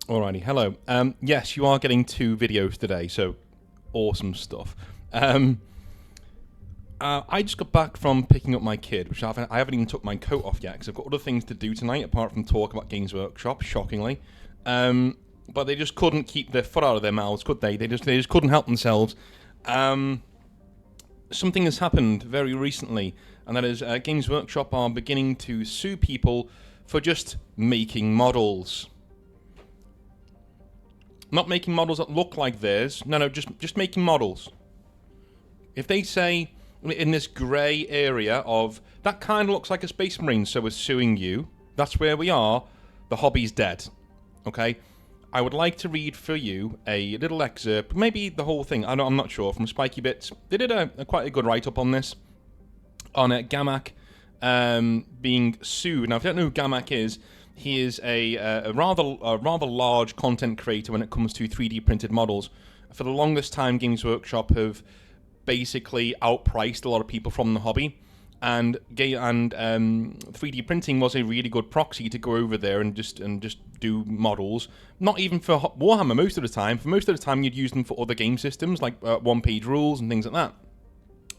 Alrighty, hello. Yes, you are getting 2 videos today, so awesome stuff. I just got back from picking up my kid, which I haven't even took my coat off yet because I've got other things to do tonight apart from talk about Games Workshop, shockingly. But they just couldn't keep their foot out of their mouths, could they? They just couldn't help themselves. Something has happened very recently, and that is Games Workshop are beginning to sue people for just making models. Not making models that look like theirs. No, just making models. If they say in this grey area of that kind of looks like a Space Marine, so we're suing you, that's where we are. The hobby's dead. Okay? I would like to read for you a little excerpt, maybe the whole thing, I'm not sure, from Spiky Bits. They did quite a good write-up on this, on Gamak being sued. Now, if you don't know who Gamak is, he is a rather large content creator when it comes to 3D printed models. For the longest time, Games Workshop have basically outpriced a lot of people from the hobby, and 3D printing was a really good proxy to go over there and just do models. Not even for Warhammer most of the time. For most of the time, you'd use them for other game systems like one-page rules and things like that.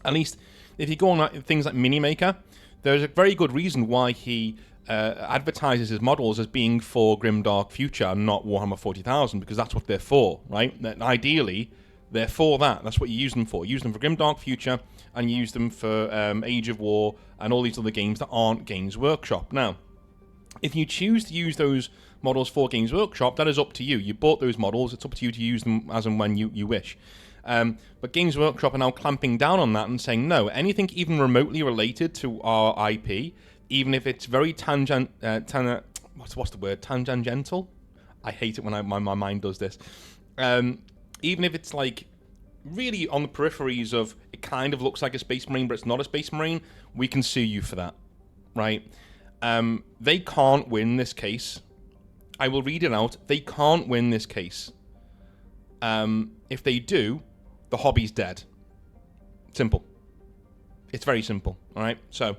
At least if you go on things like Minimaker, there's a very good reason why he advertises his models as being for Grimdark Future and not Warhammer 40,000, because that's what they're for, right? Ideally, they're for that. That's what you use them for. You use them for Grimdark Future, and you use them for Age of War and all these other games that aren't Games Workshop. Now, if you choose to use those models for Games Workshop, that is up to you. You bought those models. It's up to you to use them as and when you wish. But Games Workshop are now clamping down on that and saying, no, anything even remotely related to our IP, even if it's very tangential. I hate it when my mind does this. Even if it's like really on the peripheries of it kind of looks like a Space Marine, but it's not a Space Marine, we can sue you for that, right? They can't win this case. I will read it out. They can't win this case. If they do, the hobby's dead. Simple. It's very simple, all right? So,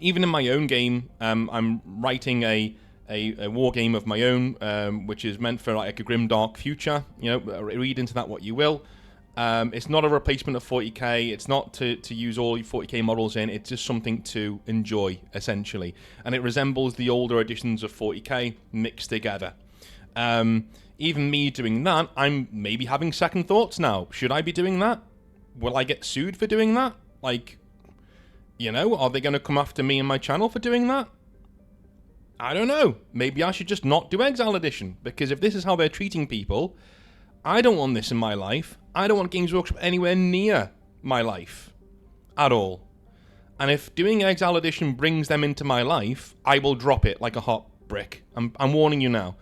even in my own game, I'm writing a war game of my own, which is meant for like a grimdark future. You know, read into that what you will. It's not a replacement of 40k. It's not to use all your 40k models in. It's just something to enjoy, essentially. And it resembles the older editions of 40k mixed together. Even me doing that, I'm maybe having second thoughts now. Should I be doing that? Will I get sued for doing that? Like, you know, are they going to come after me and my channel for doing that? I don't know. Maybe I should just not do Exile Edition, because if this is how they're treating people, I don't want this in my life. I don't want Games Workshop anywhere near my life. At all. And if doing Exile Edition brings them into my life, I will drop it like a hot brick. I'm warning you now.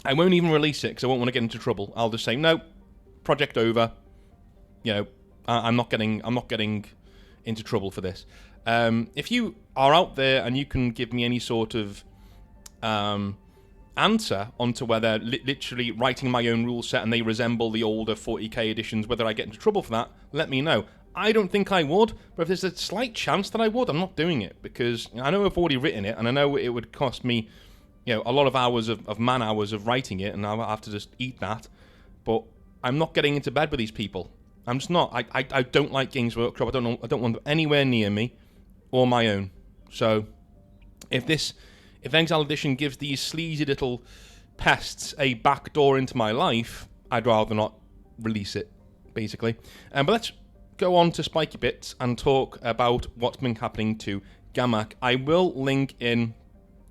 I won't even release it because I won't want to get into trouble. I'll just say, no, project over. You know, I'm not getting into trouble for this. If you are out there and you can give me any sort of answer onto whether literally writing my own rule set and they resemble the older 40k editions, whether I get into trouble for that, let me know. I don't think I would, but if there's a slight chance that I would, I'm not doing it, because I know I've already written it, and I know it would cost me, you know, a lot of hours of man hours of writing it, and I'll have to just eat that. But I'm not getting into bed with these people. I'm just not. I don't like Games Workshop. I don't want them anywhere near me or my own. So if Exile Edition gives these sleazy little pests a backdoor into my life, I'd rather not release it, basically. But let's go on to Spiky Bits and talk about what's been happening to Gamak. I will link in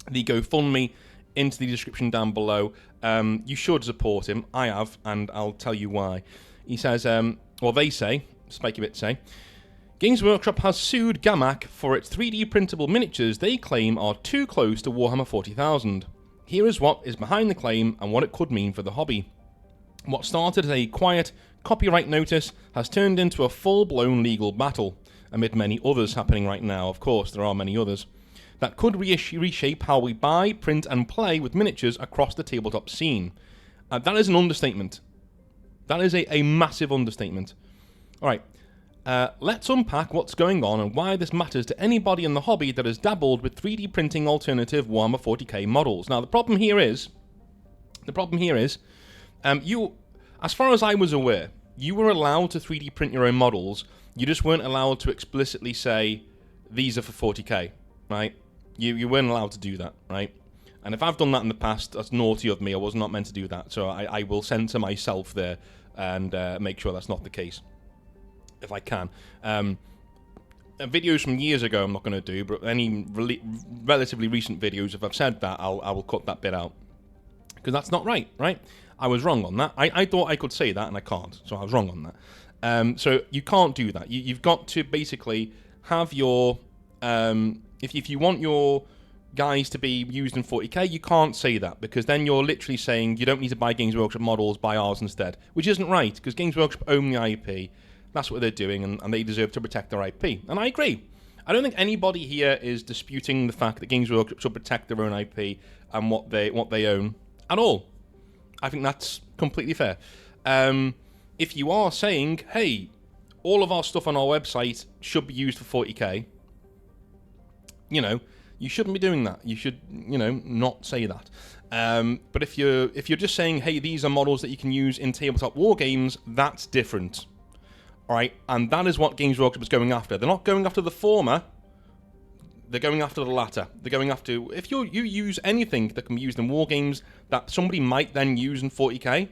the GoFundMe into the description down below. You should support him. I have, and I'll tell you why. He says, they say, Spiky Bits say, Games Workshop has sued Gamak for its 3D printable miniatures they claim are too close to Warhammer 40,000. Here is what is behind the claim and what it could mean for the hobby. What started as a quiet copyright notice has turned into a full-blown legal battle, amid many others happening right now. Of course, there are many others. That could reshape how we buy, print, and play with miniatures across the tabletop scene. That is an understatement. That is a massive understatement. All right. Let's unpack what's going on and why this matters to anybody in the hobby that has dabbled with 3D printing alternative Warhammer 40k models. Now, the problem here is, you, as far as I was aware, you were allowed to 3D print your own models. You just weren't allowed to explicitly say, these are for 40k, right? You weren't allowed to do that, right? And if I've done that in the past, that's naughty of me. I was not meant to do that. So I will censor myself there and make sure that's not the case, if I can. Videos from years ago I'm not going to do, but any relatively recent videos, if I've said that, I will cut that bit out. Because that's not right, right? I was wrong on that. I thought I could say that, and I can't, so I was wrong on that. So you can't do that. You've got to basically have your... if you want your guys to be used in 40k, you can't say that, because then you're literally saying you don't need to buy Games Workshop models, buy ours instead, which isn't right, because Games Workshop own the IP. That's what they're doing, and they deserve to protect their IP. And I agree. I don't think anybody here is disputing the fact that Games Workshop should protect their own IP and what they own at all. I think that's completely fair. If you are saying, hey, all of our stuff on our website should be used for 40k, you shouldn't be doing that. You should, not say that. But if you're just saying, hey, these are models that you can use in tabletop war games, that's different. All right, and that is what Games Workshop is going after. They're not going after the former. They're going after the latter. They're going after, if you use anything that can be used in war games that somebody might then use in 40k,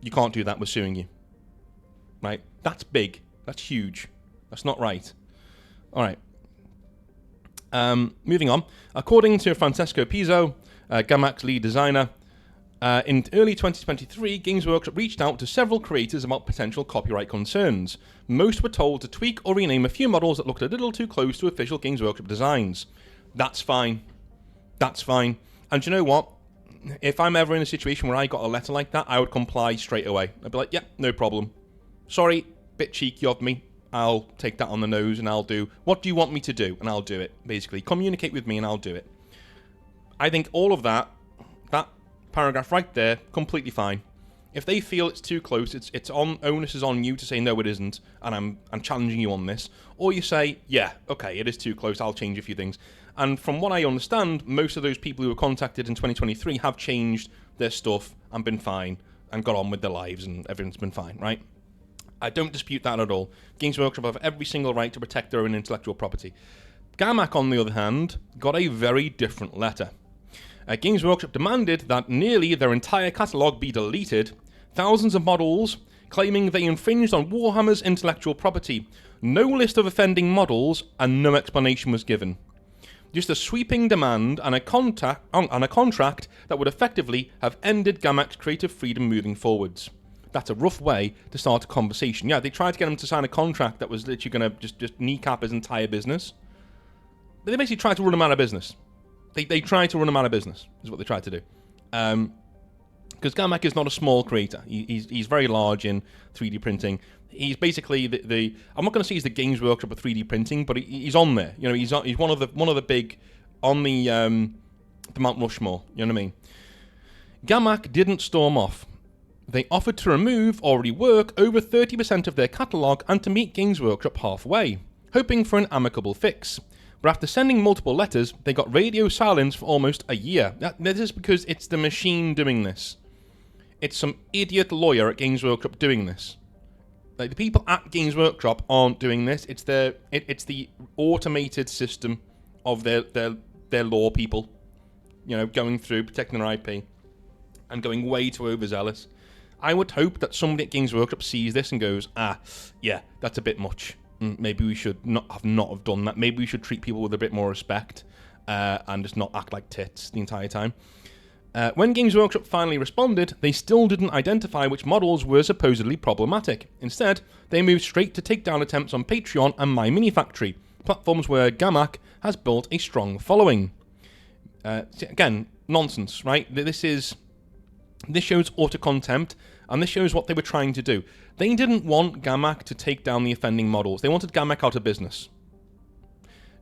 you can't do that. We're suing you. Right? That's big. That's huge. That's not right. All right. Moving on. According to Francesco Pizzo, Gamac's lead designer, in early 2023, Games Workshop reached out to several creators about potential copyright concerns. Most were told to tweak or rename a few models that looked a little too close to official Games Workshop designs. That's fine. That's fine. And you know what? If I'm ever in a situation where I got a letter like that, I would comply straight away. I'd be like, yeah, no problem. Sorry, bit cheeky of me. I'll take that on the nose and I'll do, what do you want me to do? And I'll do it, basically. Communicate with me and I'll do it. I think all of that paragraph right there, completely fine. If they feel it's too close, onus is on you to say no, it isn't, and I'm challenging you on this. Or you say, yeah, okay, it is too close, I'll change a few things. And from what I understand, most of those people who were contacted in 2023 have changed their stuff and been fine and got on with their lives and everything's been fine, right? I don't dispute that at all. Games Workshop have every single right to protect their own intellectual property. Gamac, on the other hand, got a very different letter. Games Workshop demanded that nearly their entire catalogue be deleted, thousands of models claiming they infringed on Warhammer's intellectual property, no list of offending models, and no explanation was given. Just a sweeping demand and a contract that would effectively have ended Gamac's creative freedom moving forwards. That's a rough way to start a conversation. Yeah, they tried to get him to sign a contract that was literally going to just kneecap his entire business. But they basically tried to run him out of business. They tried to run him out of business, is what they tried to do. Because Gamac is not a small creator. He's very large in 3D printing. He's basically I'm not going to say he's the Games Workshop of 3D printing, but he's on there. He's one of the big on the Mount Rushmore. You know what I mean? Gamac didn't storm off. They offered to remove or rework over 30% of their catalogue and to meet Games Workshop halfway, hoping for an amicable fix. But after sending multiple letters, they got radio silence for almost a year. This is because it's the machine doing this. It's some idiot lawyer at Games Workshop doing this. Like, the people at Games Workshop aren't doing this. It's the automated system of their law people, going through, protecting their IP, and going way too overzealous. I would hope that somebody at Games Workshop sees this and goes, yeah, that's a bit much. Maybe we should not have done that. Maybe we should treat people with a bit more respect and just not act like tits the entire time. When Games Workshop finally responded, they still didn't identify which models were supposedly problematic. Instead, they moved straight to takedown attempts on Patreon and My Mini Factory, platforms where Gamac has built a strong following. Again, nonsense, right? This shows utter contempt, and this shows what they were trying to do. They didn't want Gamac to take down the offending models. They wanted Gamac out of business.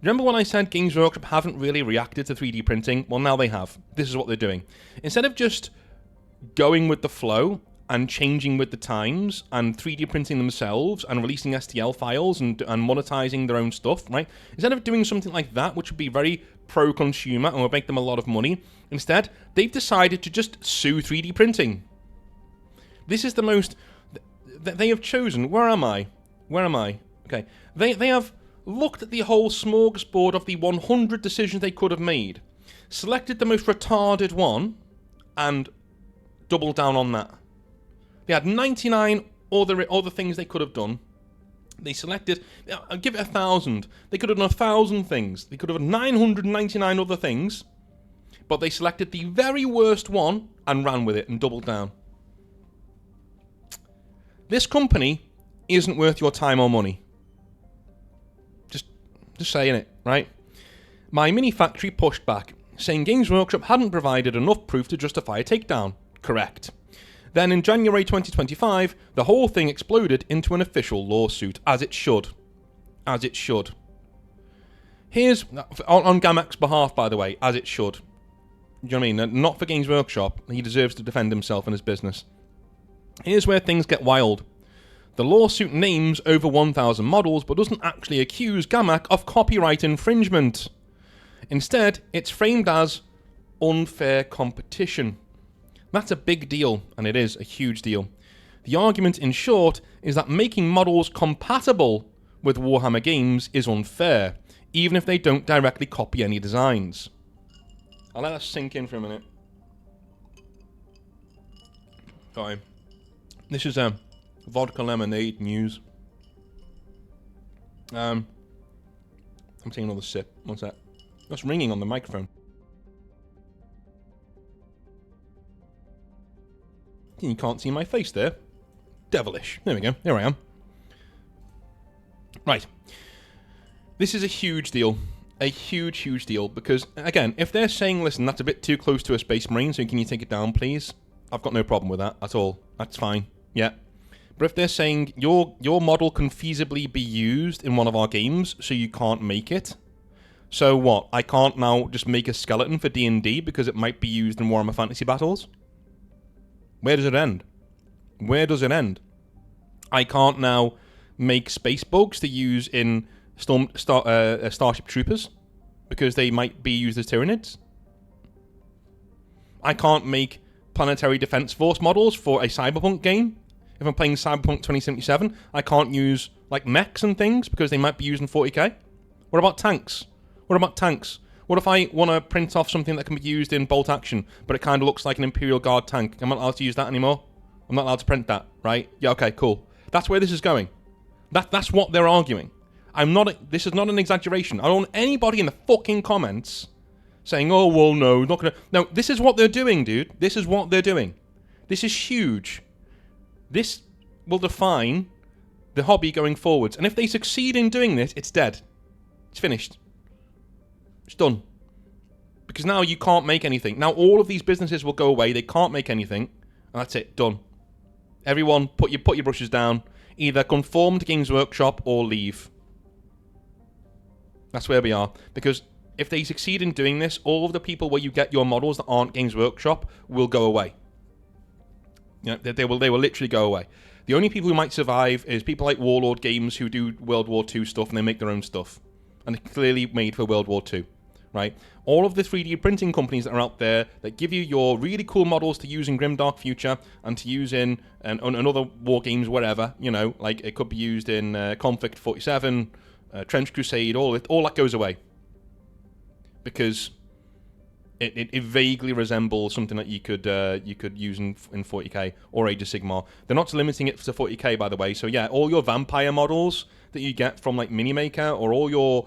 Remember when I said Games Workshop haven't really reacted to 3D printing? Well, now they have. This is what they're doing. Instead of just going with the flow and changing with the times and 3D printing themselves and releasing STL files and monetizing their own stuff, right? Instead of doing something like that, which would be very pro-consumer and would make them a lot of money, instead, they've decided to just sue 3D printing. This is the most... They have chosen... Where am I? Okay. They have looked at the whole smorgasbord of the 100 decisions they could have made, selected the most retarded one, and doubled down on that. They had 99 other things they could have done. They selected... I'll give it 1,000. They could have done 1,000 things. They could have done 999 other things, but they selected the very worst one and ran with it and doubled down. This company isn't worth your time or money. Just saying it, right? My mini factory pushed back, saying Games Workshop hadn't provided enough proof to justify a takedown. Correct. Then in January 2025, the whole thing exploded into an official lawsuit, as it should. As it should. Here's, on Gamak's behalf, by the way, as it should. Do you know what I mean? Not for Games Workshop. He deserves to defend himself and his business. Here's where things get wild. The lawsuit names over 1,000 models, but doesn't actually accuse Gamak of copyright infringement. Instead, it's framed as unfair competition. That's a big deal, and it is a huge deal. The argument, in short, is that making models compatible with Warhammer games is unfair, even if they don't directly copy any designs. I'll let that sink in for a minute. Sorry. This is vodka lemonade news. I'm taking another sip. What's that? That's ringing on the microphone. You can't see my face there. Devilish. There we go. There I am. Right. This is a huge deal. A huge, huge deal. Because, again, if they're saying, listen, that's a bit too close to a Space Marine, so can you take it down, please? I've got no problem with that at all. That's fine. Yeah. But if they're saying, your model can feasibly be used in one of our games, so you can't make it. So what? I can't now just make a skeleton for D&D because it might be used in Warhammer Fantasy Battles? Where does it end? Where does it end? I can't now make space bugs to use in Starship Troopers because they might be used as Tyranids. I can't make Planetary Defense Force models for a Cyberpunk game. If I'm playing Cyberpunk 2077, I can't use like mechs and things because they might be used in 40k. What about tanks? What about tanks? What if I want to print off something that can be used in bolt action, but it kind of looks like an Imperial Guard tank? I'm not allowed to use that anymore. I'm not allowed to print that, right? Yeah, okay, cool. That's where this is going. That's what they're arguing. This is not an exaggeration. I don't want anybody in the fucking comments saying, oh, well, no, not gonna... No, this is what they're doing, dude. This is what they're doing. This is huge. This will define the hobby going forwards. And if they succeed in doing this, it's dead. It's finished. It's done. Because now you can't make anything. Now all of these businesses will go away. They can't make anything. And that's it. Done. Everyone, put your brushes down. Either conform to Games Workshop or leave. That's where we are. Because if they succeed in doing this, all of the people where you get your models that aren't Games Workshop will go away. You know, they will literally go away. The only people who might survive is people like Warlord Games who do World War II stuff and they make their own stuff. And they're clearly made for World War II. Right? All of the 3D printing companies that are out there that give you your really cool models to use in Grimdark Future and to use in other war games, wherever, you know, like it could be used in Conflict 47, Trench Crusade, all that goes away. Because it vaguely resembles something that you could use in 40k or Age of Sigmar. They're not limiting it to 40k, by the way. So yeah, all your vampire models that you get from like Minimaker, or all your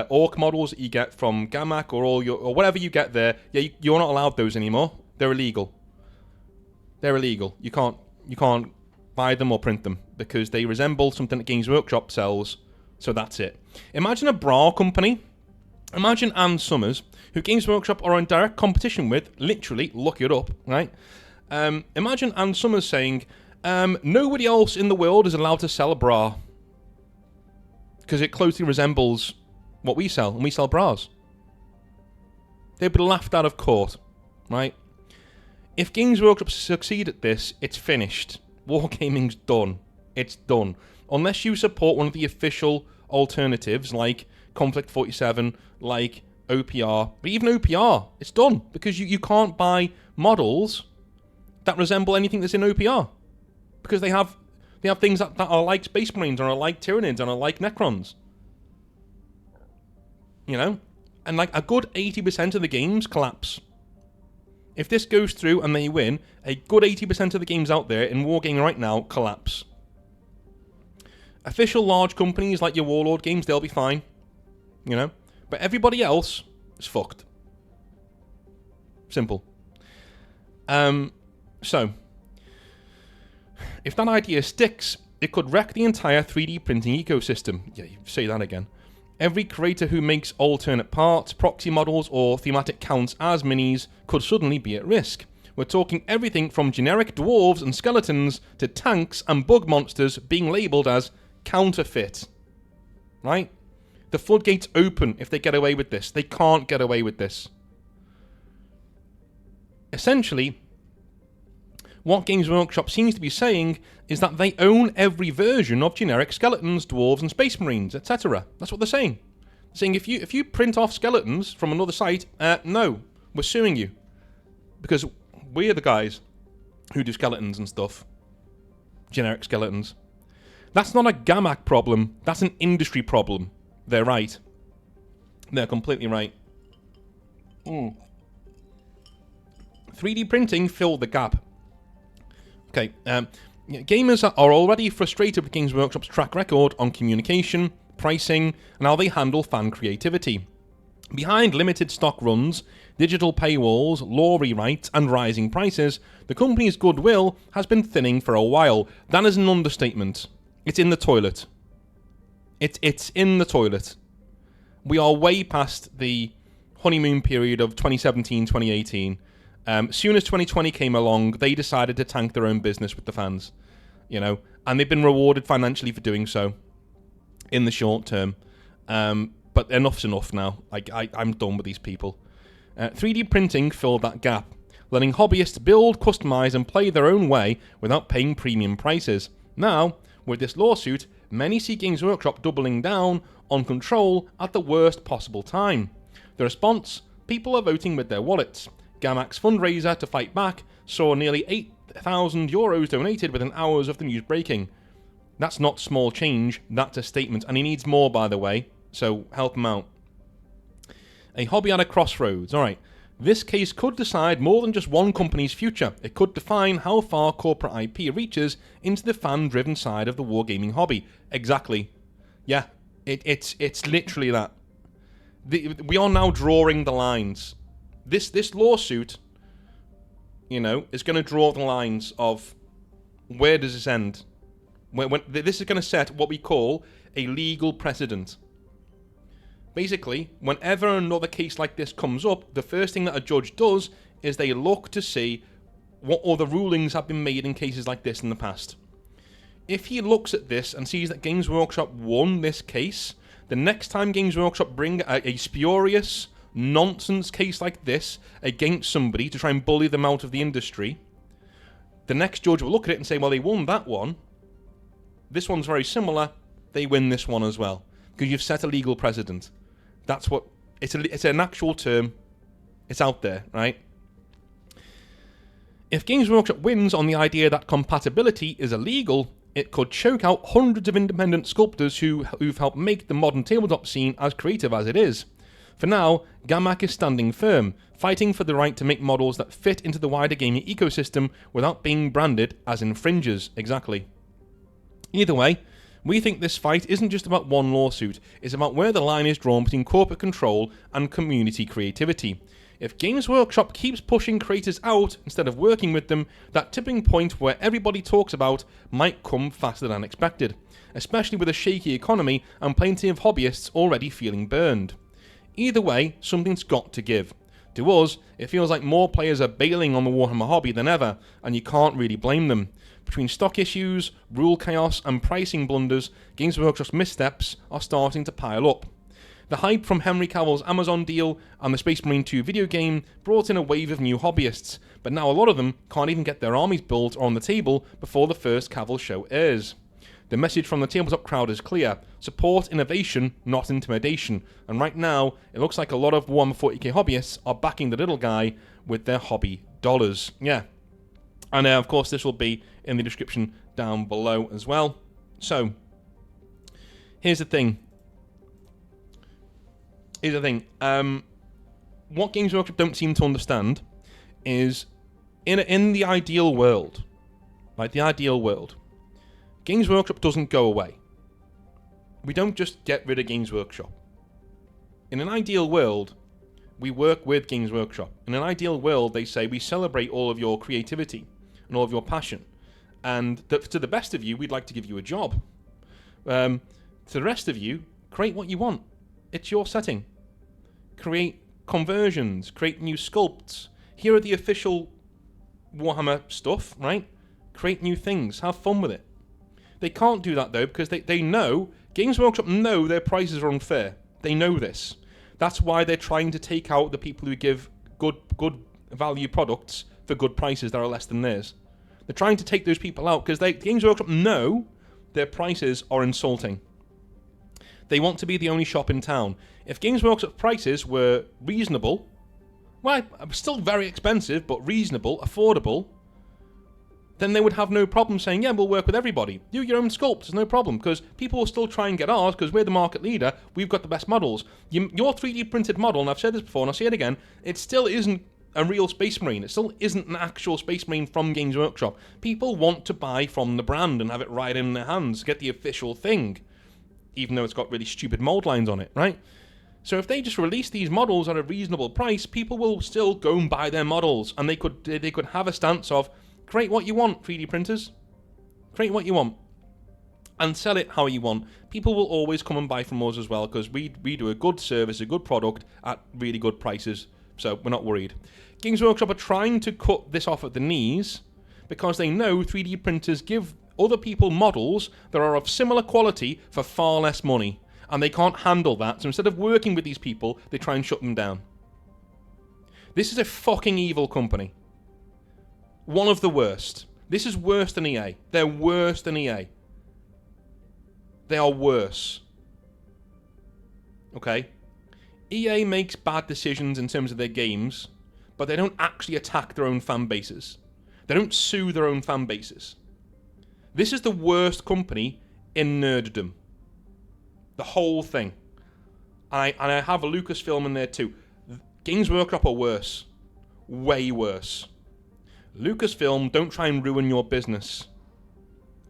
orc models that you get from Gamak, or whatever you get there, yeah, you're not allowed those anymore. They're illegal. They're illegal. You can't buy them or print them because they resemble something that Games Workshop sells. So that's it. Imagine a bra company. Imagine Ann Summers, who Games Workshop are in direct competition with. Literally, look it up, right? Imagine Ann Summers saying, nobody else in the world is allowed to sell a bra because it closely resembles what we sell, and we sell bras. They'd be laughed out of court, right? If Games Workshop succeed at this, it's finished. Wargaming's done. It's done. Unless you support one of the official alternatives, like Conflict 47, like OPR. But even OPR, it's done. Because you can't buy models that resemble anything that's in OPR. Because they have things that are like Space Marines, or are like Tyranids, and are like Necrons. You know? And like a good 80% of the games collapse. If this goes through and they win, a good 80% of the games out there in Wargaming right now collapse. Official large companies like your Warlord games, they'll be fine. You know? But everybody else is fucked. Simple. So, if that idea sticks, it could wreck the entire 3D printing ecosystem. Yeah, you say that again. Every creator who makes alternate parts, proxy models, or thematic counts as minis could suddenly be at risk. We're talking everything from generic dwarves and skeletons to tanks and bug monsters being labelled as counterfeit. Right? The floodgates open if they get away with this. They can't get away with this. Essentially, what Games Workshop seems to be saying is that they own every version of generic skeletons, dwarves, and space marines, etc. That's what they're saying. They're saying if you print off skeletons from another site, no, we're suing you. Because we're the guys who do skeletons and stuff. Generic skeletons. That's not a Gamac problem, that's an industry problem. They're right. They're completely right. 3D printing filled the gap. Okay, gamers are already frustrated with Games Workshop's track record on communication, pricing, and how they handle fan creativity. Behind limited stock runs, digital paywalls, law rewrites, and rising prices, the company's goodwill has been thinning for a while. That is an understatement. It's in the toilet. It's in the toilet. We are way past the honeymoon period of 2017, 2018. Soon as 2020 came along, they decided to tank their own business with the fans, you know, and they've been rewarded financially for doing so in the short term. But enough's enough now. I'm done with these people. 3D printing filled that gap, letting hobbyists build, customize, and play their own way without paying premium prices. Now, with this lawsuit, many see Games Workshop doubling down on control at the worst possible time. The response? People are voting with their wallets. Gamac's fundraiser to fight back saw nearly €8,000 donated within hours of the news breaking. That's not small change, that's a statement, and he needs more, by the way, so help him out. A hobby at a crossroads. Alright, this case could decide more than just one company's future. It could define how far corporate IP reaches into the fan-driven side of the wargaming hobby. Exactly. Yeah, it's literally that. We are now drawing the lines. This lawsuit, you know, is going to draw the lines of where does this end. When this is going to set what we call a legal precedent. Basically, whenever another case like this comes up, the first thing that a judge does is they look to see what other rulings have been made in cases like this in the past. If he looks at this and sees that Games Workshop won this case, the next time Games Workshop bring a spurious nonsense case like this against somebody to try and bully them out of the industry, the next judge will look at it and say, well, they won that one. This one's very similar. They win this one as well. Because you've set a legal precedent. That's what... It's an actual term. It's out there, right? If Games Workshop wins on the idea that compatibility is illegal, it could choke out hundreds of independent sculptors who've helped make the modern tabletop scene as creative as it is. For now, Gamac is standing firm, fighting for the right to make models that fit into the wider gaming ecosystem without being branded as infringers. Exactly. Either way, we think this fight isn't just about one lawsuit, it's about where the line is drawn between corporate control and community creativity. If Games Workshop keeps pushing creators out instead of working with them, that tipping point where everybody talks about might come faster than expected, especially with a shaky economy and plenty of hobbyists already feeling burned. Either way, something's got to give. To us, it feels like more players are bailing on the Warhammer hobby than ever, and you can't really blame them. Between stock issues, rule chaos, and pricing blunders, Games Workshop's missteps are starting to pile up. The hype from Henry Cavill's Amazon deal and the Space Marine 2 video game brought in a wave of new hobbyists, but now a lot of them can't even get their armies built or on the table before the first Cavill show airs. The message from the tabletop crowd is clear: support innovation, not intimidation. And right now, it looks like a lot of Warhammer 40k hobbyists are backing the little guy with their hobby dollars. Yeah. And of course, this will be in the description down below as well. So, here's the thing. What Games Workshop don't seem to understand is, in the ideal world, right? The ideal world, Games Workshop doesn't go away. We don't just get rid of Games Workshop. In an ideal world, we work with Games Workshop. In an ideal world, they say we celebrate all of your creativity and all of your passion, and to the best of you, we'd like to give you a job. To the rest of you, create what you want. It's your setting. Create conversions, create new sculpts. Here are the official Warhammer stuff, right? Create new things, have fun with it. They can't do that though, because they know, Games Workshop know their prices are unfair. They know this. That's why they're trying to take out the people who give good value products for good prices that are less than theirs. They're trying to take those people out because Games Workshop know their prices are insulting. They want to be the only shop in town. If Games Workshop prices were reasonable, well, still very expensive, but reasonable, affordable, then they would have no problem saying, yeah, we'll work with everybody. Do your own sculpts, there's no problem, because people will still try and get ours, because we're the market leader, we've got the best models. Your 3D printed model, and I've said this before, and I'll say it again, it still isn't a real Space Marine. It still isn't an actual Space Marine from Games Workshop. People want to buy from the brand and have it right in their hands, get the official thing, even though it's got really stupid mold lines on it, right? So if they just release these models at a reasonable price, people will still go and buy their models, and they could have a stance of, create what you want, 3D printers. Create what you want. And sell it how you want. People will always come and buy from us as well, because we do a good service, a good product, at really good prices. So we're not worried. Games Workshop are trying to cut this off at the knees, because they know 3D printers give other people models that are of similar quality for far less money. And they can't handle that, so instead of working with these people, they try and shut them down. This is a fucking evil company. One of the worst. This is worse than EA. They're worse than EA. They are worse. Okay? EA makes bad decisions in terms of their games, but they don't actually attack their own fan bases. They don't sue their own fan bases. This is the worst company in nerddom. The whole thing. And I have a Lucasfilm in there too. Games Workshop are worse. Way worse. Lucasfilm don't try and ruin your business.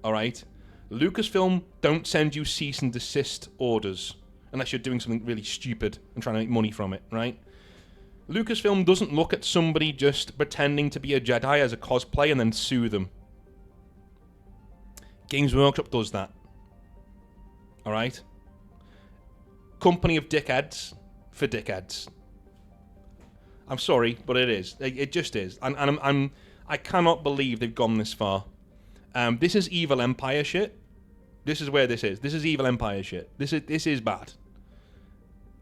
Alright? Lucasfilm don't send you cease and desist orders. Unless you're doing something really stupid and trying to make money from it, right? Lucasfilm doesn't look at somebody just pretending to be a Jedi as a cosplay and then sue them. Games Workshop does that. Alright? Company of dickheads for dickheads. I'm sorry, but it is. It just is. And I cannot believe they've gone this far. This is evil Empire shit. This is where this is. This is evil Empire shit. This is bad.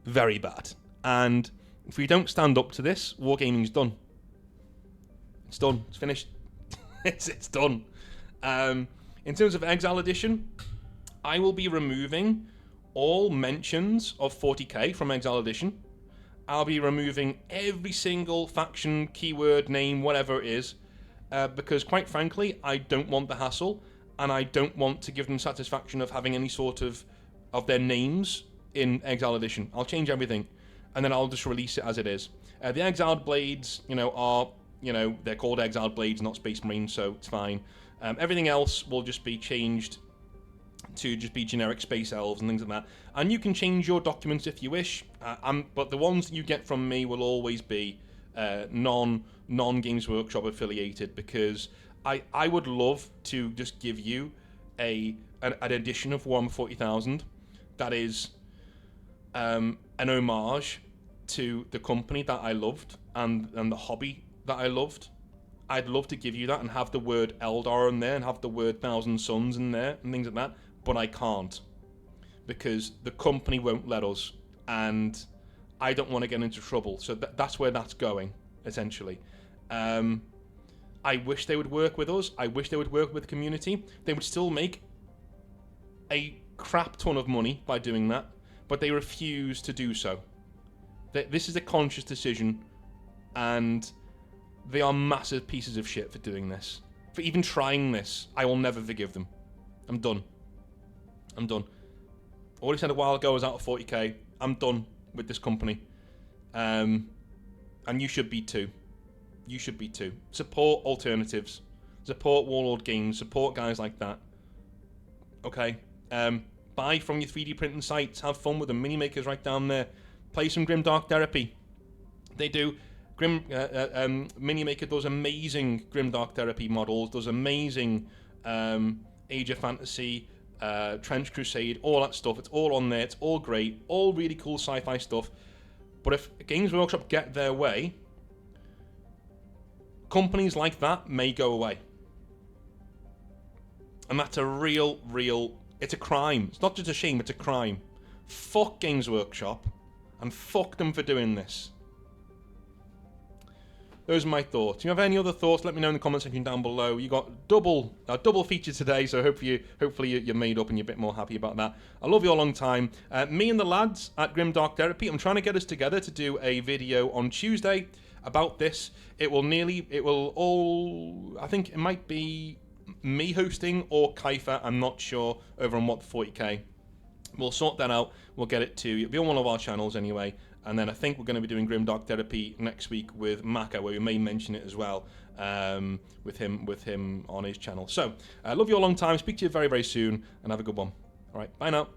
Very bad. And if we don't stand up to this, Wargaming's done. It's done. It's finished. it's done. In terms of Exile Edition, I will be removing all mentions of 40k from Exile Edition. I'll be removing every single faction, keyword, name, whatever it is, because quite frankly, I don't want the hassle, and I don't want to give them satisfaction of having any sort of their names in Exile Edition. I'll change everything, and then I'll just release it as it is. The Exiled Blades, are, they're called Exiled Blades, not Space Marines, so it's fine. Everything else will just be changed to just be generic Space Elves and things like that. And you can change your documents if you wish, but the ones that you get from me will always be non-Games Workshop affiliated, because I would love to just give you an edition of Warhammer 40,000 that is an homage to the company that I loved and the hobby that I loved. I'd love to give you that and have the word Eldar in there and have the word Thousand Suns in there and things like that, but I can't, because the company won't let us, and I don't want to get into trouble. So that's where that's going, essentially. I wish they would work with us. I wish they would work with the community. They would still make a crap ton of money by doing that, but they refuse to do so. This is a conscious decision, and they are massive pieces of shit for doing this. For even trying this, I will never forgive them. I'm done. I'm done. Already said a while ago I was out of 40k. I'm done with this company. And you should be too. You should be too. Support alternatives. Support Warlord Games. Support guys like that. Okay? Buy from your 3D printing sites. Have fun with the mini makers right down there. Play some Grimdark Therapy. They do. Mini Maker does amazing Grimdark Therapy models. Does amazing Age of Fantasy, Trench Crusade, all that stuff. It's all on there. It's all great. All really cool sci-fi stuff. But if Games Workshop get their way, companies like that may go away. And that's a real, it's a crime. It's not just a shame, it's a crime. Fuck Games Workshop, and fuck them for doing this. Those are my thoughts. If you have any other thoughts, let me know in the comment section down below. You got a double feature today, so hopefully you're made up and you're a bit more happy about that. I love you a long time. Me and the lads at Grimdark Therapy, I'm trying to get us together to do a video on Tuesday about this. I think it might be me hosting or Kaifa, I'm not sure, over on What the 40k. We'll sort that out. We'll get it to you. It'll be on one of our channels anyway. And then I think we're going to be doing Grimdark Therapy next week with Maka, where we may mention it as well, with him on his channel. So, love you a long time. Speak to you very, very soon, and have a good one. All right, bye now.